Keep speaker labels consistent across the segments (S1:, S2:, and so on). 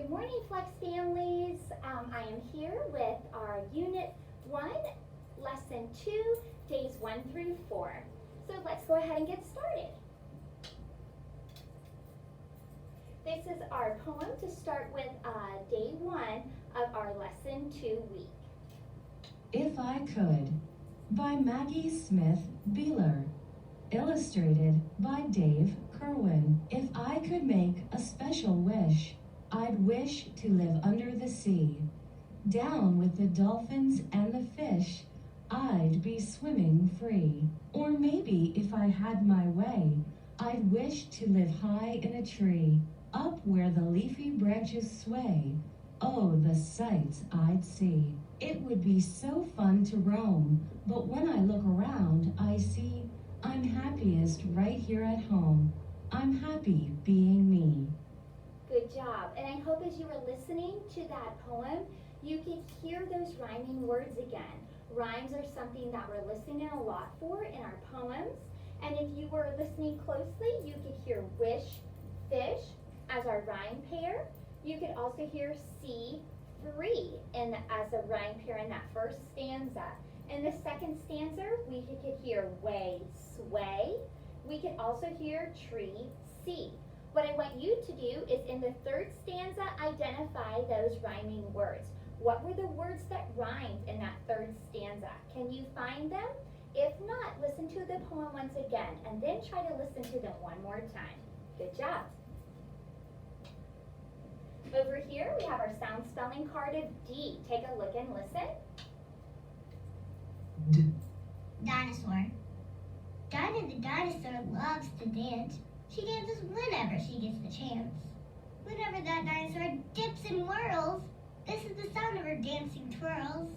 S1: Good morning, Flex families. I am here with our Unit 1, Lesson 2, Days 1 through 4. So let's go ahead and get started. This is our poem to start with Day 1 of our Lesson 2 week.
S2: If I Could, by Maggie Smith Beeler. Illustrated by Dave Kerwin. If I could make a special wish, I'd wish to live under the sea. Down with the dolphins and the fish, I'd be swimming free. Or maybe if I had my way, I'd wish to live high in a tree, up where the leafy branches sway. Oh, the sights I'd see. It would be so fun to roam, but when I look around, I see I'm happiest right here at home. I'm happy being me.
S1: Good job. And I hope as you were listening to that poem, you could hear those rhyming words again. Rhymes are something that we're listening a lot for in our poems. And if you were listening closely, you could hear wish, fish as our rhyme pair. You could also hear see, free as a rhyme pair in that first stanza. In the second stanza, we could hear way, sway. We could also hear tree, see. What I want you to do is in the third stanza, identify those rhyming words. What were the words that rhymed in that third stanza? Can you find them? If not, listen to the poem once again and then try to listen to them one more time. Good job. Over here, we have our sound spelling card of D. Take a look and listen.
S3: Dinosaur. Dinah the dinosaur loves to dance. She dances whenever she gets the chance. Whenever that dinosaur dips and whirls, this is the sound of her dancing twirls.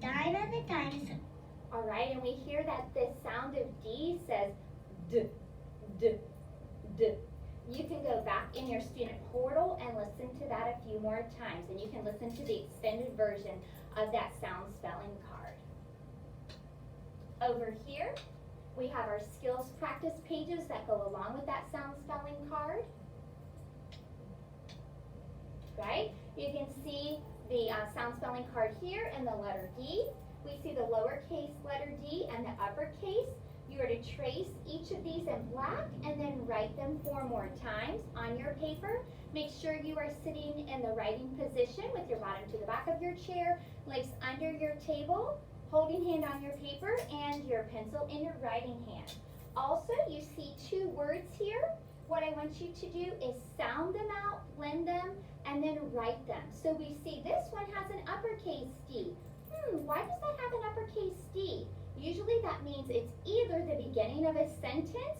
S3: Dinah the dinosaur.
S1: All right, and we hear that the sound of D says D, D, D. You can go back in your student portal and listen to that a few more times, and you can listen to the extended version of that sound spelling card. Over here, we have our skills practice pages that go along with that sound spelling card. Right? You can see the sound spelling card here and the letter D. We see the lowercase letter D and the uppercase. You are to trace each of these in black and then write them 4 more times on your paper. Make sure you are sitting in the writing position with your bottom to the back of your chair, legs under your table, holding hand on your paper and your pencil in your writing hand. Also, you see 2 words here. What I want you to do is sound them out, blend them, and then write them. So we see this one has an uppercase D. Why does that have an uppercase D? Usually that means it's either the beginning of a sentence,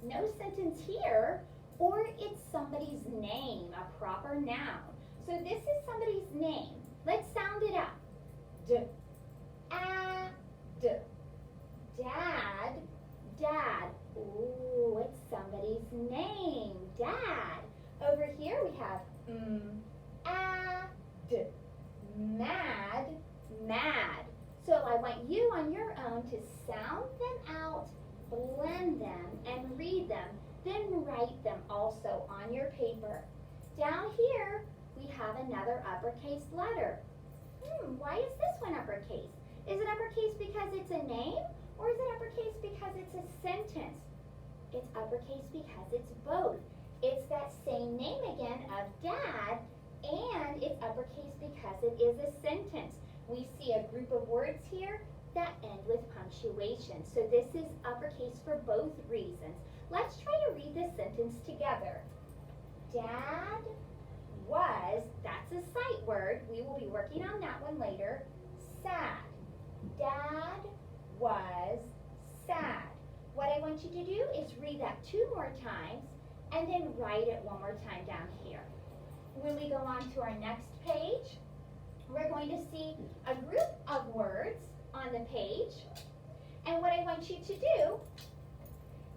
S1: no sentence here, or it's somebody's name, a proper noun. So this is somebody's name. Let's sound it out. D, a, d. Dad, dad. Ooh, it's somebody's name, Dad. Over here we have a, d. Mad, mad. So I want you on your own to sound them out, blend them, and read them, then write them also on your paper. Down here, we have another uppercase letter. Why is this one uppercase? Is it uppercase because it's a name, or is it uppercase because it's a sentence? It's uppercase because it's both. It's that same name again of Dad, and it's uppercase because it is a sentence. We see a group of words here that end with punctuation. So this is uppercase for both reasons. Let's try to read this sentence together. Dad was, that's a sight word. We will be working on that one later. Sad. Dad was sad. What I want you to do is read that 2 more times and then write it 1 more time down here. When we go on to our next page, we're going to see a group of words on the page. And what I want you to do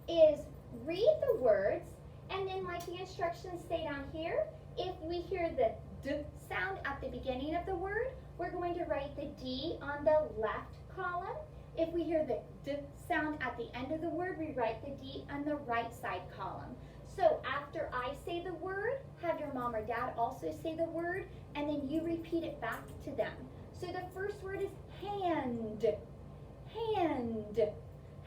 S1: is read the words, and then like the instructions say down here, if we hear the D sound at the beginning of the word, we're going to write the D on the left column, If we hear the D sound at the end of the word, we write the D on the right side column. So after I say the word, have your mom or dad also say the word, and then you repeat it back to them. So the first word is hand, hand.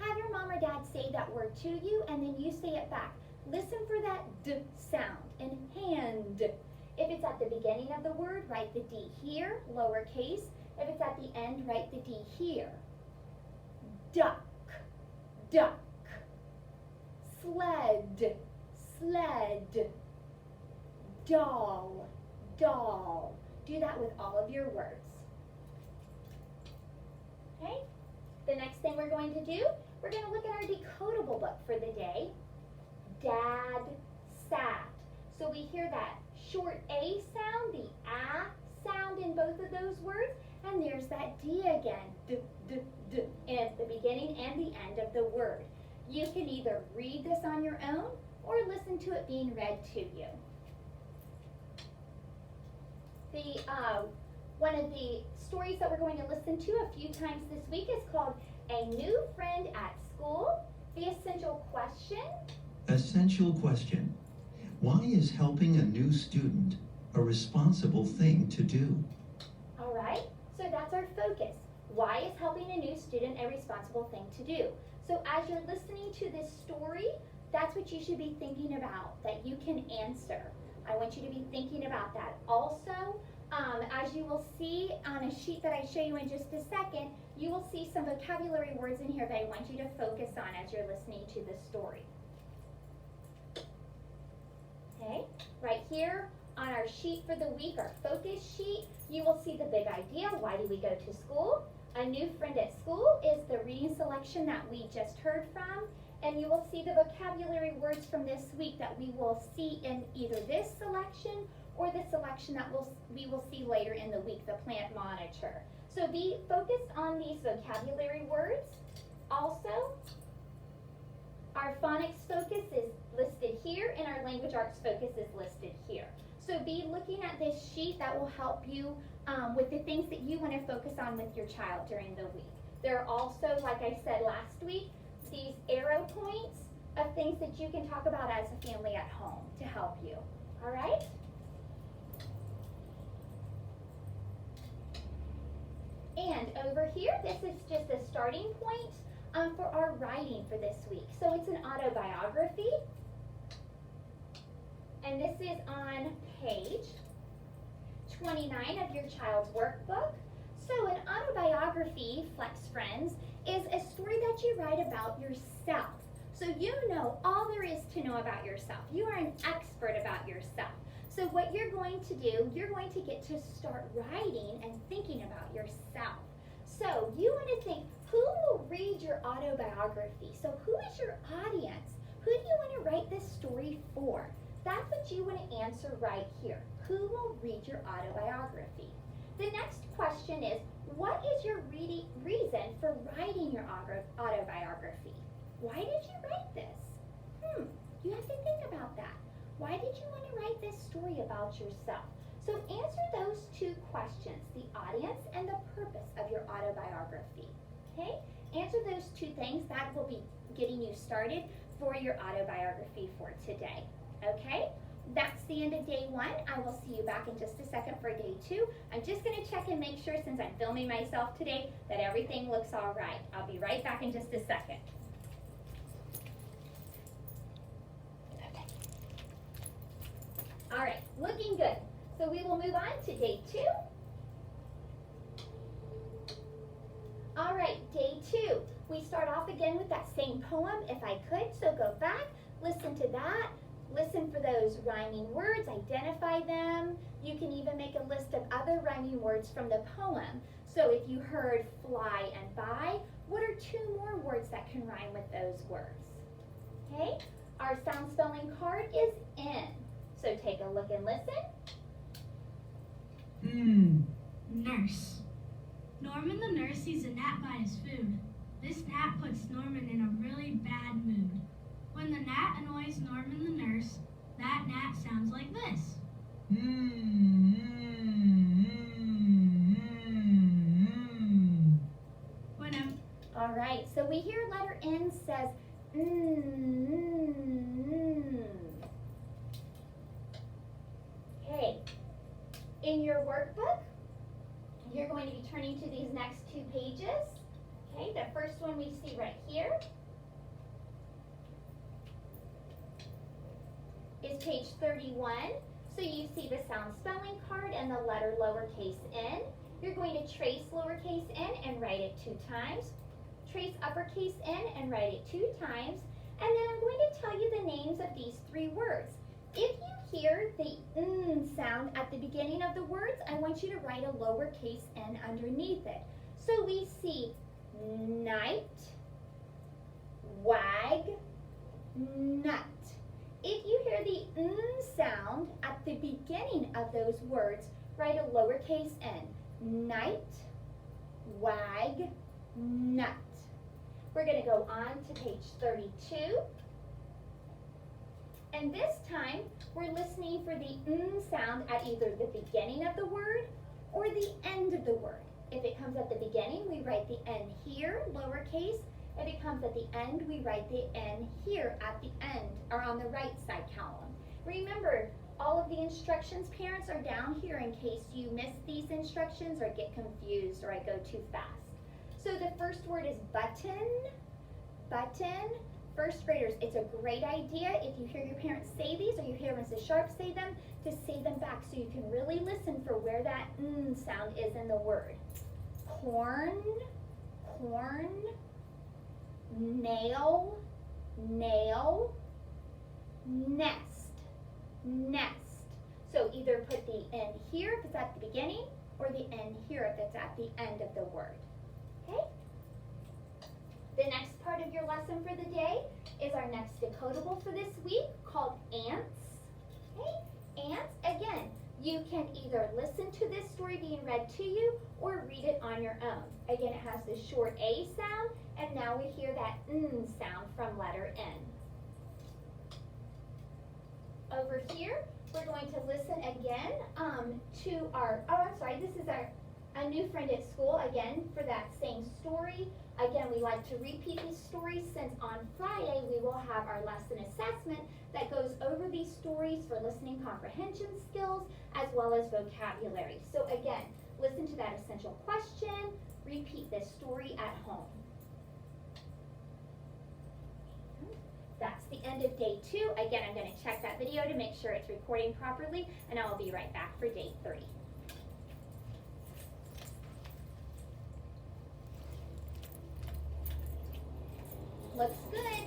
S1: Have your mom or dad say that word to you, and then you say it back. Listen for that D sound in hand. If it's at the beginning of the word, write the D here, lowercase. If it's at the end, write the D here. Duck, duck. Sled, sled. Doll, doll. Do that with all of your words. Okay? The next thing we're going to do, we're going to look at our decodable book for the day. Dad sat. So we hear that short A sound, the A sound in both of those words, and there's that D again, D, D, D, at the beginning and the end of the word. You can either read this on your own or listen to it being read to you. One of the stories that we're going to listen to a few times this week is called A New Friend at School. The essential question.
S4: Essential question. Why is helping a new student a responsible thing to do?
S1: All right, so that's our focus. Why is helping a new student a responsible thing to do? So as you're listening to this story, that's what you should be thinking about, that you can answer. I want you to be thinking about that. Also, as you will see on a sheet that I show you in just a second, you will see some vocabulary words in here that I want you to focus on as you're listening to the story. Okay, right here on our sheet for the week, our focus sheet, you will see the big idea. Why do we go to school? A new friend at school is the reading selection that we just heard from. And you will see the vocabulary words from this week that we will see in either this selection or the selection that we will see later in the week, the plant monitor. So be focused on these vocabulary words. Also, our phonics focus is listed here and our language arts focus is listed here. So be looking at this sheet. That will help you with the things that you want to focus on with your child during the week. There are also, like I said last week, these arrow points of things that you can talk about as a family at home to help you. All right? And over here, this is just a starting point for our writing for this week. So it's an autobiography. And this is on page 29 of your child's workbook. So an autobiography, Flex Friends, is a story that you write about yourself. So you know all there is to know about yourself. You are an expert about yourself. So what you're going to do, you're going to get to start writing and thinking about yourself. So you want to think, who will read your autobiography? So who is your audience? Who do you want to write this story for? That's what you want to answer right here. Who will read your autobiography? The next question is, what is your reason for writing your autobiography? Why did you write this? You have to think about that. Why did you want to write this story about yourself? So answer those two questions, the audience and the purpose of your autobiography. Okay? Answer those two things. That will be getting you started for your autobiography for today. Okay? That's the end of day 1. I will see you back in just a second for day 2. I'm just going to check and make sure, since I'm filming myself today, that everything looks all right. I'll be right back in just a second. Okay. All right, looking good. So we will move on to day 2. All right, day 2. We start off again with that same poem, If I Could. So go back, listen to that. Listen for those rhyming words, identify them. You can even make a list of other rhyming words from the poem. So if you heard fly and buy, what are 2 more words that can rhyme with those words? Okay, our sound spelling card is in. So take a look and listen.
S5: Nurse. Norman the nurse sees a gnat by his food. This gnat puts Norman in a really bad mood. When the gnat annoys Norman the nurse, that gnat sounds like this.
S1: All right, so we hear letter N says, Okay, in your workbook, you're going to be turning to these next two pages. Okay, the first one we see right here is page 31. So you see the sound spelling card and the letter lowercase n. You're going to trace lowercase n and write it 2 times. Trace uppercase n and write it 2 times. And then I'm going to tell you the names of these 3 words. If you hear the n sound at the beginning of the words, I want you to write a lowercase n underneath it. So we see night, wag, nut. If you hear the n sound at the beginning of those words, write a lowercase n. Night, wag, nut. We're going to go on to page 32. And this time, we're listening for the n sound at either the beginning of the word or the end of the word. If it comes at the beginning, we write the n here, lowercase. If it comes at the end, we write the n here at the end, or on the right side column. Remember, all of the instructions, parents, are down here in case you miss these instructions or get confused or I go too fast. So the first word is button, button. First graders, it's a great idea if you hear your parents say these or you hear Mrs. Sharp say them, to say them back so you can really listen for where that n sound is in the word. Corn, corn, nail, nail, nest, nest. So either put the n here if it's at the beginning or the n here if it's at the end of the word. Okay? The next part of your lesson for the day is our next decodable for this week called ants. Okay? Ants, again, you can either listen to this story being read to you or read it on your own. Again, it has the short A sound, and now we hear that N sound from letter N. Over here, we're going to listen again to our, this is a new friend at school, again, for that same story. Again, we like to repeat these stories since on Friday we will have our lesson assessment that goes over these stories for listening comprehension skills as well as vocabulary. So again, listen to that essential question, repeat this story at home. That's the end of day 2. Again, I'm going to check that video to make sure it's recording properly, and I will be right back for day 3. Looks good.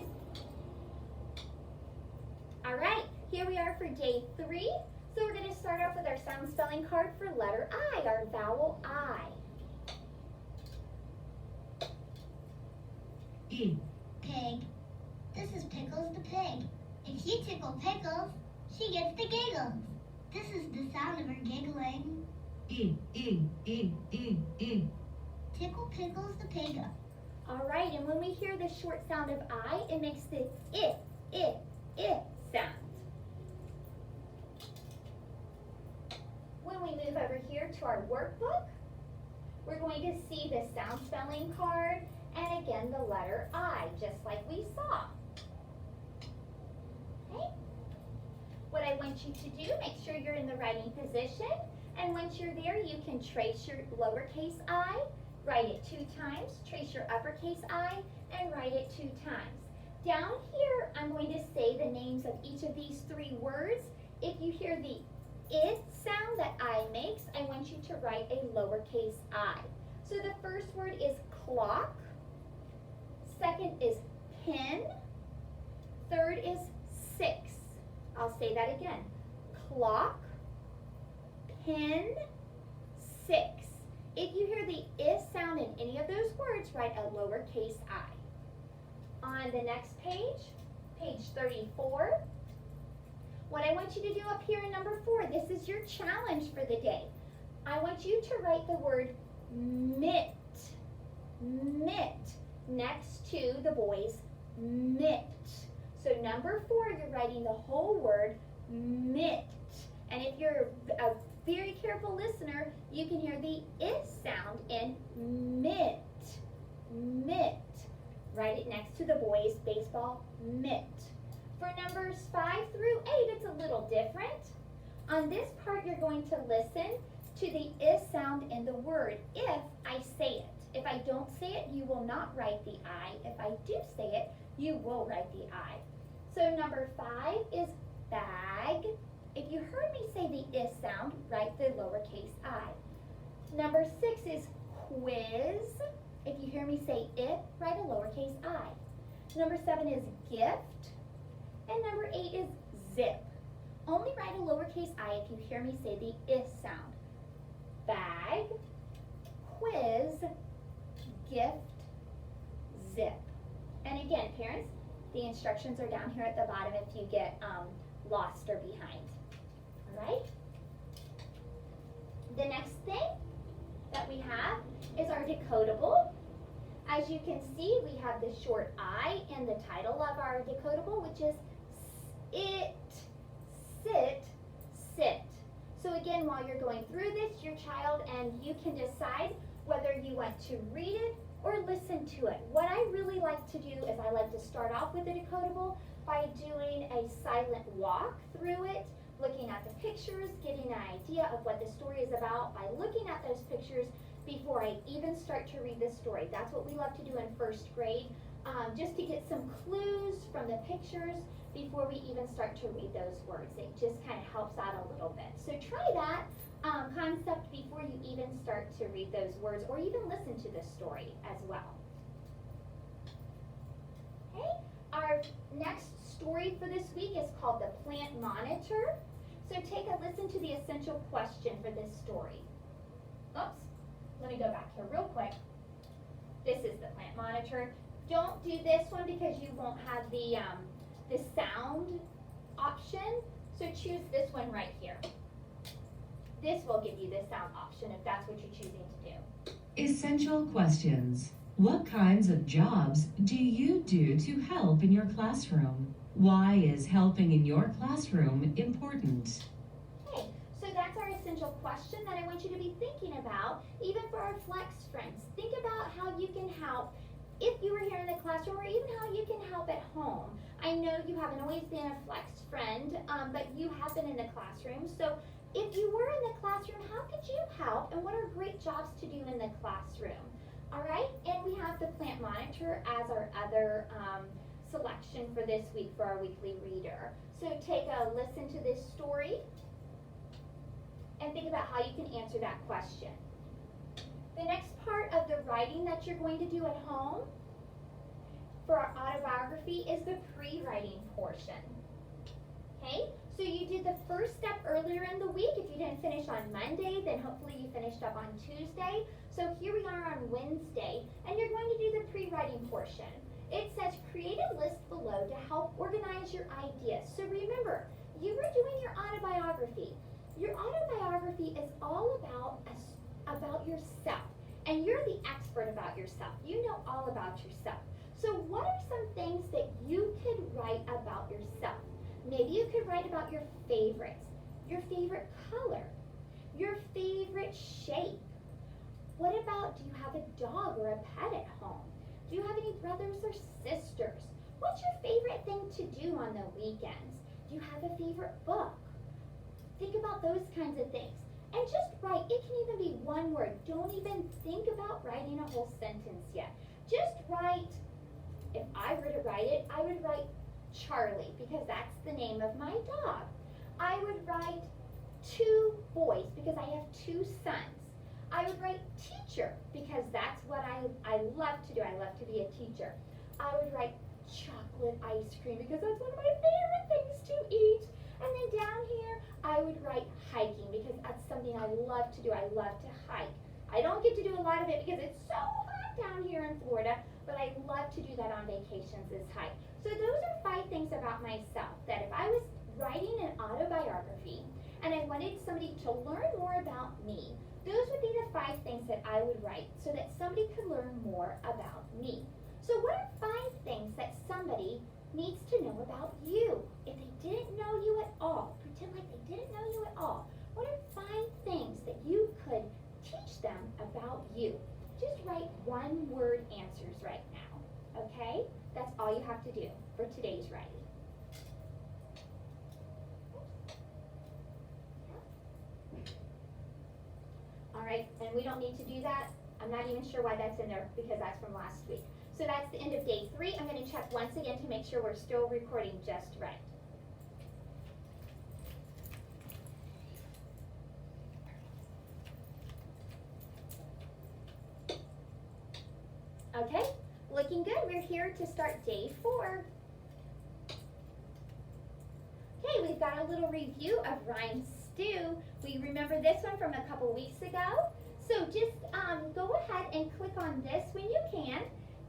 S1: All right, here we are for day 3. So we're going to start off with our sound spelling card for letter I, our vowel I.
S2: E.
S3: Pig. This is Pickles the pig. If you tickle Pickles, she gets the giggles. This is the sound of her giggling.
S2: E. E. E. E. E.
S3: Tickle Pickles the pig.
S1: All right, and when we hear the short sound of I, it makes the I sound. When we move over here to our workbook, we're going to see the sound spelling card and again the letter I, just like we saw. Okay? What I want you to do, make sure you're in the writing position, and once you're there, you can trace your lowercase I, write it 2 times, trace your uppercase I, and write it 2 times. Down here, I'm going to say the names of each of these 3 words. If you hear the it sound that I makes, I want you to write a lowercase I. So the first word is clock, second is pin, third is 6. I'll say that again. Clock, pin, 6. If you hear the is sound in any of those words, write a lowercase I. On the next page, page 34, what I want you to do up here in number 4, this is your challenge for the day. I want you to write the word mitt, mitt, next to the boy's mitt. So number 4, you're writing the whole word mitt. And if you're a very careful listener, you can hear the is sound in mitt, mitt. write it next to the boys' baseball mitt. For numbers 5 through 8, it's a little different. On this part, you're going to listen to the is sound in the word if I say it. If I don't say it, you will not write the I. If I do say it, you will write the I. So number 5 is bag. If you heard me say the is sound, write the lowercase I. Number 6 is quiz. If you hear me say it, write a lowercase I. Number 7 is gift. And number 8 is zip. Only write a lowercase I if you hear me say the is sound. Bag, quiz, gift, zip. And again, parents, the instructions are down here at the bottom if you get lost or behind. All right? The next thing that we have is our decodable. As you can see, we have the short I in the title of our decodable, which is it, sit, sit. So again, while you're going through this, your child and you can decide whether you want to read it or listen to it. What I really like to do is I like to start off with the decodable by doing a silent walk through it, looking at the pictures, getting an idea of what the story is about by looking at those pictures before I even start to read the story. That's what we love to do in first grade, just to get some clues from the pictures before we even start to read those words. It just kind of helps out a little bit. So try that concept before you even start to read those words or even listen to the story as well. Okay, our next story for this week is called The Plant Monitor. So take a listen to the essential question for this story. Oops, let me go back here real quick. This is the plant monitor. Don't do this one because you won't have the sound option. So choose this one right here. This will give you the sound option if that's what you're choosing to do.
S2: Essential questions. What kinds of jobs do you do to help in your classroom? Why is helping in your classroom important?
S1: Okay, so that's our essential question that I want you to be thinking about, even for our Flex friends. Think about how you can help if you were here in the classroom or even how you can help at home. I know you haven't always been a Flex friend, but you have been in the classroom. So if you were in the classroom, how could you help and what are great jobs to do in the classroom? All right, and we have the plant monitor as our other selection for this week for our weekly reader. So take a listen to this story and think about how you can answer that question. The next part of the writing that you're going to do at home for our autobiography is the pre-writing portion. Okay, so you did the first step earlier in the week. If you didn't finish on Monday, then hopefully you finished up on Tuesday. So here we are on Wednesday, and you're going to do the pre-writing portion. It says create a list below to help organize your ideas. So remember, you were doing your autobiography. Your autobiography is all about yourself, and you're the expert about yourself. You know all about yourself. So what are some things that you could write about yourself? Maybe you could write about your favorites, your favorite color, your favorite shape. What about, do you have a dog or a pet at home? Do you have any brothers or sisters? What's your favorite thing to do on the weekends? Do you have a favorite book? Think about those kinds of things. And just write, it can even be one word. Don't even think about writing a whole sentence yet. Just write, if I were to write it, I would write Charlie, because that's the name of my dog. I would write 2 boys, because I have 2 sons. I would write teacher, because that's what I love to do. I love to be a teacher. I would write chocolate ice cream, because that's one of my favorite things to eat. And then down here, I would write hiking, because that's something I love to do. I love to hike. I don't get to do a lot of it because it's so hot down here in Florida, but I love to do that on vacations is hike. So those are 5 things about myself that if I was writing an autobiography and I wanted somebody to learn more about me, those would be the 5 things that I would write so that somebody could learn more about me. So what are 5 things that somebody needs to know about you? If they didn't know you at all, pretend like they didn't know you at all. What are 5 things that you could teach them about you? Just write 1-word answers right now. Okay? That's all you have to do for today's writing. All right, and we don't need to do that. I'm not even sure why that's in there because that's from last week. So that's the end of day 3. I'm going to check once again to make sure we're still recording just right. Okay, looking good. We're here to start day 4. Okay, we've got a little review of Rhyme Stew. We remember this one from a couple weeks ago. So just go ahead and click on this when you can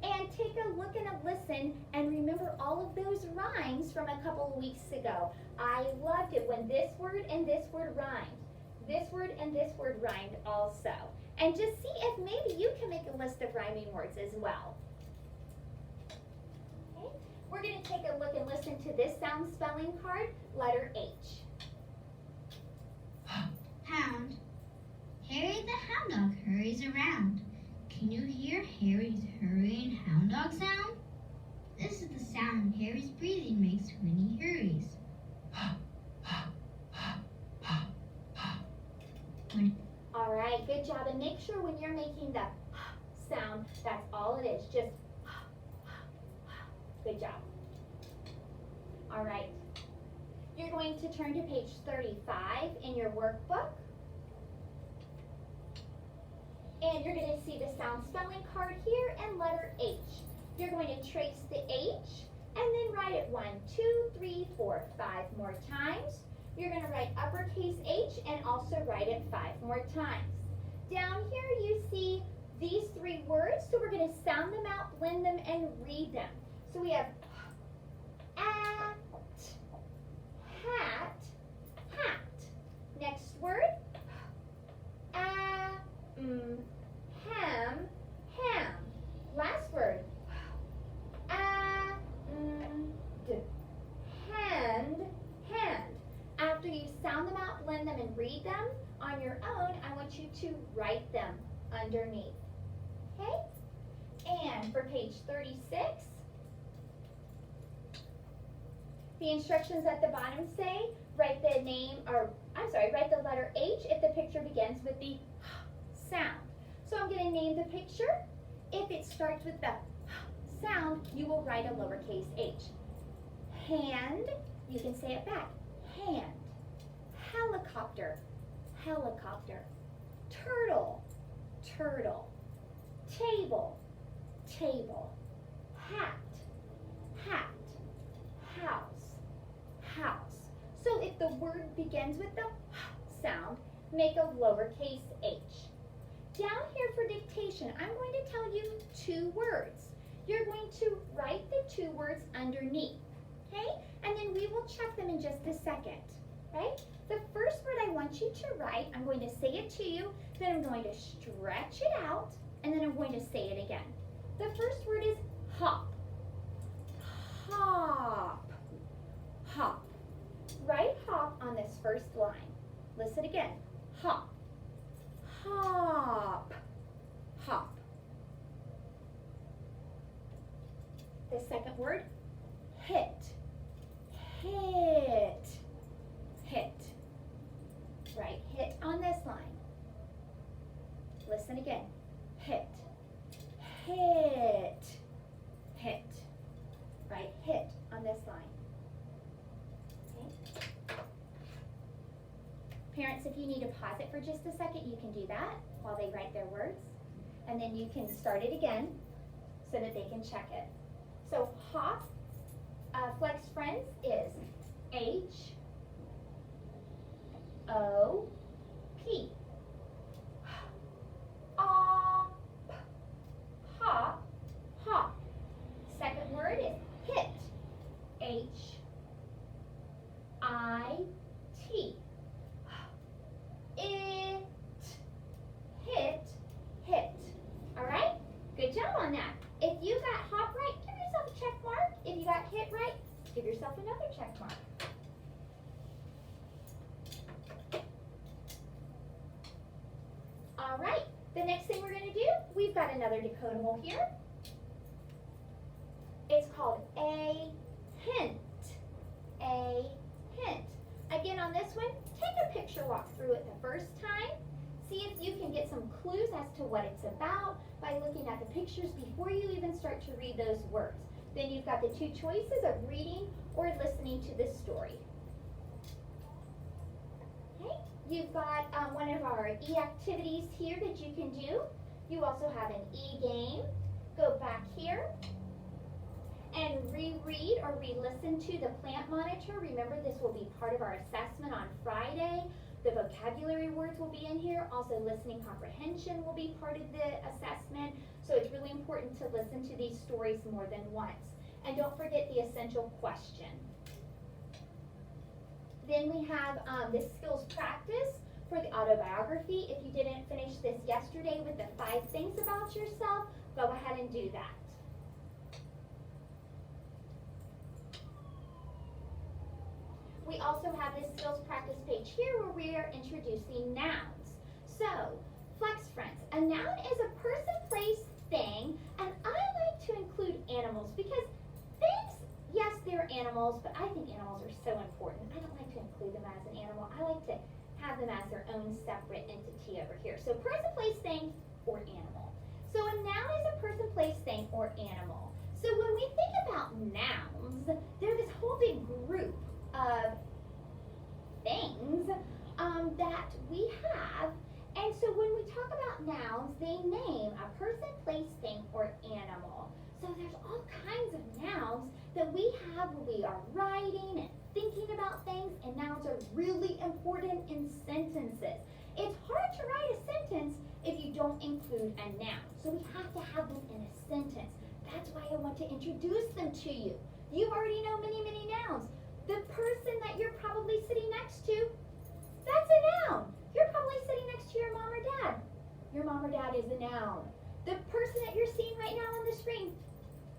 S1: and take a look and a listen and remember all of those rhymes from a couple of weeks ago. I loved it when this word and this word rhymed. This word and this word rhymed also. And just see if maybe you can make a list of rhyming words as well. Okay, we're going to take a look and listen to this sound spelling card, letter H.
S3: Hound. Harry the hound dog hurries around. Can you hear Harry's hurrying hound dog sound? This is the sound Harry's breathing makes when he hurries.
S1: All right, good job. And make sure when you're making the sound, that's all it is. Just good job. All right. You're going to turn to page 35 in your workbook. And you're going to see the sound spelling card here and letter H. You're going to trace the H and then write it 1, 2, 3, 4, 5 more times. You're going to write uppercase H and also write it 5 more times. Down here you see these 3 words, so we're going to sound them out, blend them, and read them. So we have at, hat, hat. Next word, ham, ham. Last word, hand, hand. After you sound them out, blend them, and read them on your own, I want you to write them underneath. Okay? And for page 36, the instructions at the bottom say, write the letter H if the picture begins with the sound. So I'm going to name the picture. If it starts with the sound, you will write a lowercase h. Hand, you can say it back, hand. Helicopter, helicopter. Turtle, turtle. Table, table. Hat, hat. House, house. So if the word begins with the sound, make a lowercase h. Down here for dictation, I'm going to tell you 2 words. You're going to write the 2 words underneath, okay? And then we will check them in just a second, right? The first word I want you to write, I'm going to say it to you, then I'm going to stretch it out, and then I'm going to say it again. The first word is hop. Hop, hop. Write hop on this first line. Listen again. Hop, hop, hop. The second word, hit, hit, hit. Right, hit on this line. Listen again. Hit, hit, hit. Right, hit on this line. Okay. Parents, if you need to pause it for just a second, you can do that while they write their words. And then you can start it again so that they can check it. So hop, Flex Friends is H-O-P. Hop, hop, hop. Second word is hit. H-I-T. It, hit, hit. All right? Good job on that. If you got hop right, give yourself a check mark. If you got hit right, give yourself another check mark. All right. The next thing we're going to do, we've got another decodable here. called a hint. A hint. Again, on this one, take a picture walk through it the first time. See if you can get some clues as to what it's about by looking at the pictures before you even start to read those words. Then you've got the two choices of reading or listening to the story. Okay, you've got one of our e-activities here that you can do. You also have an e-game. Go back here and reread or re-listen to the plant monitor. Remember, this will be part of our assessment on Friday. The vocabulary words will be in here. Also, listening comprehension will be part of the assessment. So it's really important to listen to these stories more than once. And don't forget the essential question. Then we have the skills practice for the autobiography. If you didn't finish this yesterday with the 5 things about yourself, go ahead and do that. We also have this skills practice page here where we are introducing nouns. So, flex friends. A noun is a person, place, thing, and I like to include animals because things, yes, they're animals, but I think animals are so important. I don't like to include them as an animal. I like to have them as their own separate entity over here. So, person, place, thing, or animal. So, a noun is a person, place, thing, or animal. So, when we think about nouns, they're this whole big group of things that we have. And so when we talk about nouns, they name a person, place, thing, or animal. So there's all kinds of nouns that we have when we are writing and thinking about things, and nouns are really important in sentences. It's hard to write a sentence if you don't include a noun. So we have to have them in a sentence. That's why I want to introduce them to you. You already know many, many nouns. The person that you're probably sitting next to, that's a noun. You're probably sitting next to your mom or dad. Your mom or dad is a noun. The person that you're seeing right now on the screen,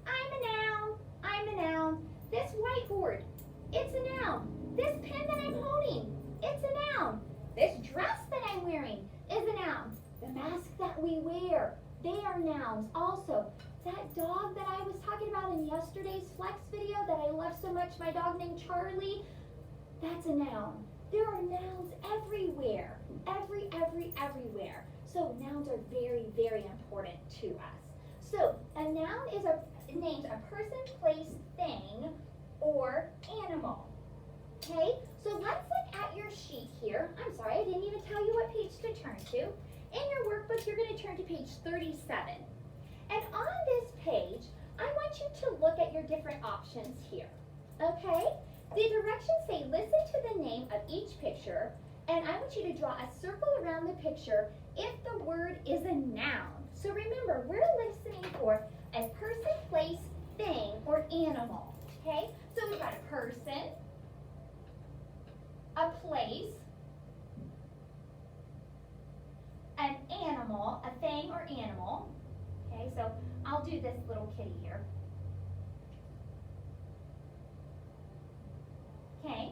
S1: I'm a noun. I'm a noun. This whiteboard, it's a noun. This pen that I'm holding, it's a noun. This dress that I'm wearing is a noun. The mask that we wear, they are nouns also. That dog that I was talking about in yesterday's Flex video that I love so much, my dog named Charlie, that's a noun. There are nouns everywhere, everywhere. So nouns are very, very important to us. So a noun is names a person, place, thing, or animal. Okay, so let's look at your sheet here. I'm sorry, I didn't even tell you what page to turn to. In your workbook, you're going to turn to page 37. And on this page, I want you to look at your different options here, okay? The directions say listen to the name of each picture, and I want you to draw a circle around the picture if the word is a noun. So remember, we're listening for a person, place, thing, or animal, okay? So we've got a person, a place, an animal, a thing or animal. Okay, so I'll do this little kitty here. Okay,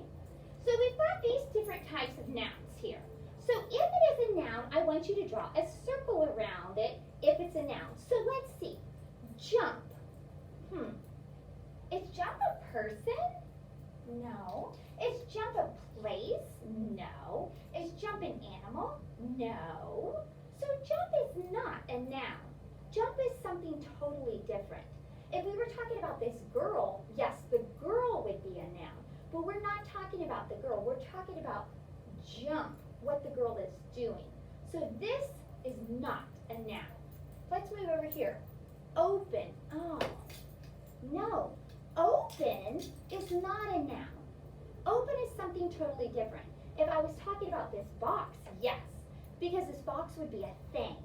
S1: so we've got these different types of nouns here. So if it is a noun, I want you to draw a circle around it if it's a noun. So let's see. Jump. Is jump a person? No. Is jump a place? No. Is jump an animal? No. So jump is not a noun. Jump is something totally different. If we were talking about this girl, yes, the girl would be a noun. But we're not talking about the girl. We're talking about jump, what the girl is doing. So this is not a noun. Let's move over here. Open. Oh, no. Open is not a noun. Open is something totally different. If I was talking about this box, yes, because this box would be a thing.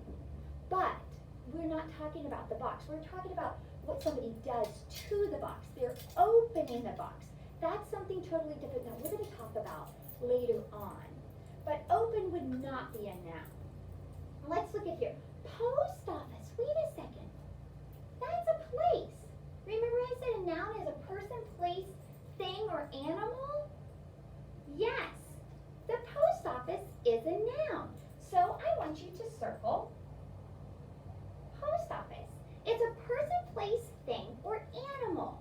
S1: But we're not talking about the box. We're talking about what somebody does to the box. They're opening the box. That's something totally different that we're going to talk about later on. But open would not be a noun. Let's look at here. Post office. Wait a second. That's a place. Remember I said a noun is a person, place, thing, or animal? Yes. The post office is a noun. So I want you to circle post office. It's a person, place, thing, or animal.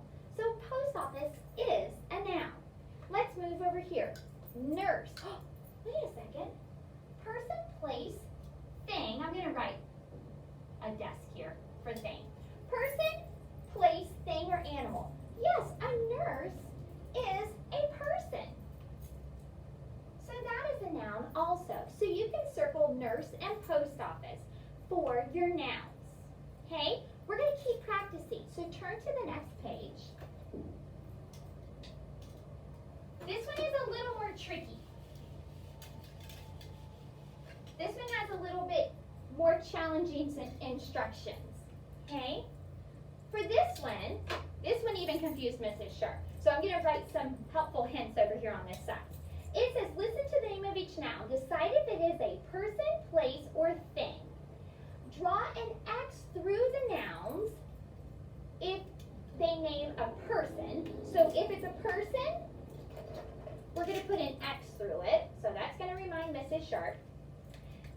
S1: your nouns. Okay? We're going to keep practicing. So turn to the next page. This one is a little more tricky. This one has a little bit more challenging instructions. Okay? For this one even confused Mrs. Sharp. So I'm going to write some helpful hints over here on this side. It says, listen to the name of each noun. Decide if it is a person, place, or thing. Draw an X through the nouns if they name a person. So if it's a person, we're going to put an X through it. So that's going to remind Mrs. Sharp.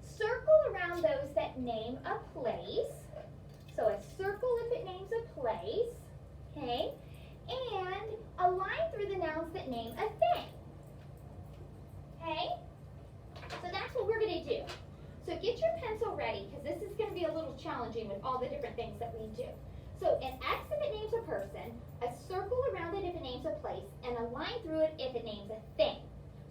S1: Circle around those that name a place. So a circle if it names a place. Okay? And a line through the nouns that name a thing. Okay? So that's what we're going to do. So get your pencil ready, because this is going to be a little challenging with all the different things that we do. So an X if it names a person, a circle around it if it names a place, and a line through it if it names a thing.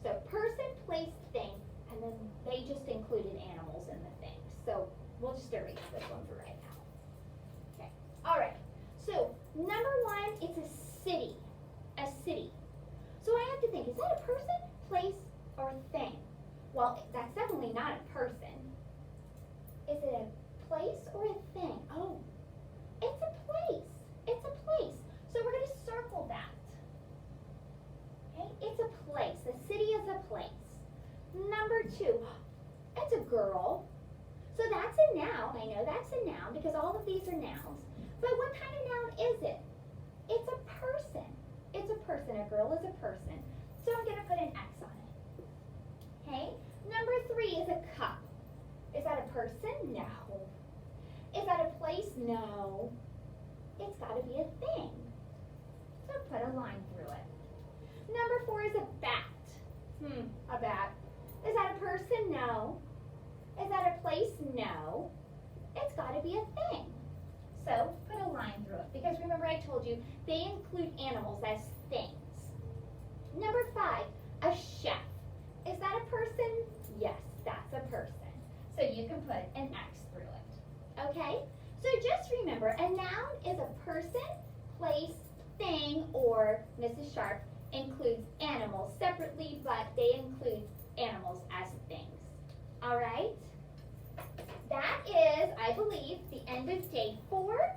S1: So person, place, thing, and then they just included animals in the thing. So we'll just erase this one for right now. Okay. All right. So number one, it's a city. A city. So I have to think, is that a person, place, or thing? Well, that's definitely not a person. Is it a place or a thing? Oh, it's a place. It's a place. So we're going to circle that. Okay, it's a place. The city is a place. Number two, it's a girl. So that's a noun. I know that's a noun because all of these are nouns. But what kind of noun is it? It's a person. It's a person. A girl is a person. So I'm going to put an X on it. Okay? Number three is a cup. Is that a person? No. Is that a place? No. It's got to be a thing. So put a line through it. Number four is a bat. A bat. Is that a person? No. Is that a place? No. It's got to be a thing. So put a line through it. Because remember I told you, they include animals as things. Number five, a chef. Is that a person? Yes, that's a person. So you can put an X through it. Okay? So just remember, a noun is a person, place, thing, or Mrs. Sharp includes animals separately, but they include animals as things. All right? That is, I believe, the end of day 4.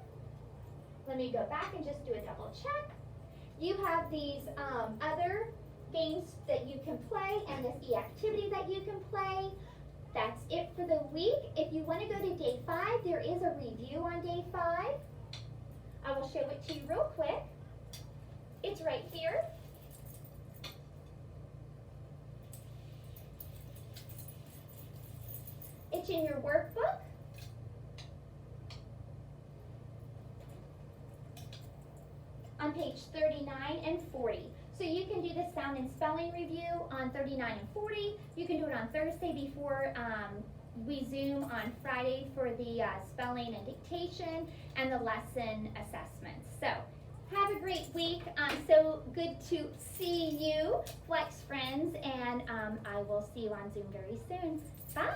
S1: Let me go back and just do a double check. You have these other games that you can play and this e-activity that you can play. That's it for the week. If you want to go to day 5, there is a review on day 5. I will show it to you real quick. It's right here. It's in your workbook. On page 39 and 40. So you can do the sound and spelling review on 39 and 40. You can do it on Thursday before we Zoom on Friday for the spelling and dictation and the lesson assessments. So have a great week. So good to see you, Flex friends, and I will see you on Zoom very soon. Bye.